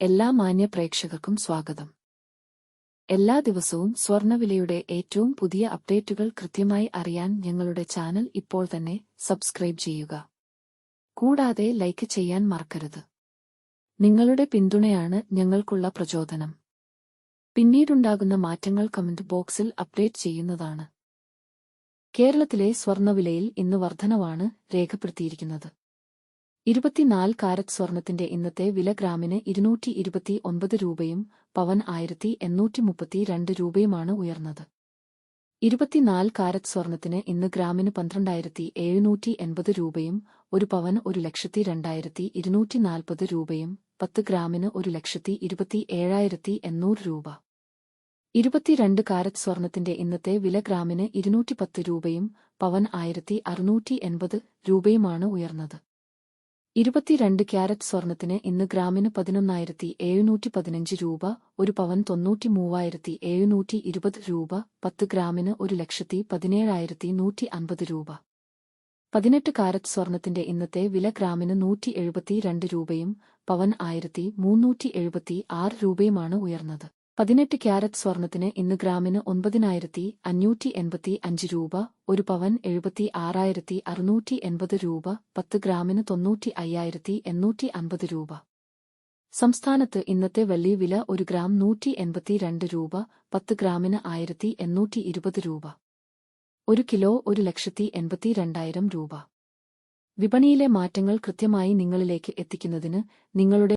എല്ലാ മാന്യ പ്രേക്ഷകർക്കും സ്വാഗതം. എല്ലാ ദിവസവും സ്വർണ്ണവിലയുടെ ഏറ്റവും പുതിയ അപ്ഡേറ്റുകൾ കൃത്യമായി അറിയാൻ ഞങ്ങളുടെ ചാനൽ ഇപ്പോൾ തന്നെ സബ്സ്ക്രൈബ് ചെയ്യുക. കൂടാതെ ലൈക്ക് ചെയ്യാൻ മറക്കരുത്. നിങ്ങളുടെ പിന്തുണയാണ് ഞങ്ങൾക്കുള്ള പ്രചോദനം. പിന്നീടുണ്ടാകുന്ന മാറ്റങ്ങൾ കമന്റ് ബോക്സിൽ അപ്ഡേറ്റ് ചെയ്യുന്നതാണ്. കേരളത്തിലെ സ്വർണ്ണവിലയിൽ ഇന്ന് വർധനവാണ് രേഖപ്പെടുത്തിയിരിക്കുന്നത്. 24 കാരറ്റ് സ്വർണത്തിന്റെ ഇന്നത്തെ വില ഗ്രാമിന് 229 രൂപയും പവൻ 1832 രൂപയുമാണ് ഉയർന്നത്. 24 കാരറ്റ് സ്വർണത്തിന് ഇന്ന് ഗ്രാമിന് 12,780 രൂപയും ഒരു പവൻ 1,02,240 രൂപയും 10 ഗ്രാമിന് 1,27,800 രൂപ. 22 കാരറ്റ് സ്വർണത്തിന്റെ ഇന്നത്തെ വില ഗ്രാമിന് 210 രൂപയും പവൻ 1,680 രൂപയുമാണ് ഉയർന്നത്. 22 ക്യാരറ്റ് സ്വർണത്തിന് ഇന്ന് ഗ്രാമിന് 11,715 രൂപ, ഒരു പവൻ 93,720 രൂപ, 10 ഗ്രാമിന് 1,17,150 രൂപ. 18 കാരറ്റ് സ്വർണത്തിന്റെ ഇന്നത്തെ വില ഗ്രാമിന് 172 രൂപയും പവൻ 1,376 രൂപയുമാണ് ഉയർന്നത്. 18 ക്യാരറ്റ് സ്വർണത്തിന് ഇന്ന് ഗ്രാമിന് 9,585 രൂപ, ഒരു പവൻ 76,680 രൂപ, 10 ഗ്രാമിന് 95,850 രൂപ. സംസ്ഥാനത്ത് ഇന്നത്തെ വെള്ളി വില 1 ഗ്രാം 182 രൂപ, 10 ഗ്രാമിന് 1,820 രൂപ. 1 കിലോ 1,82,000 രൂപ. വിപണിയിലെ മാറ്റങ്ങൾ കൃത്യമായി നിങ്ങളിലേക്ക് എത്തിക്കുന്നതിന് നിങ്ങളുടെ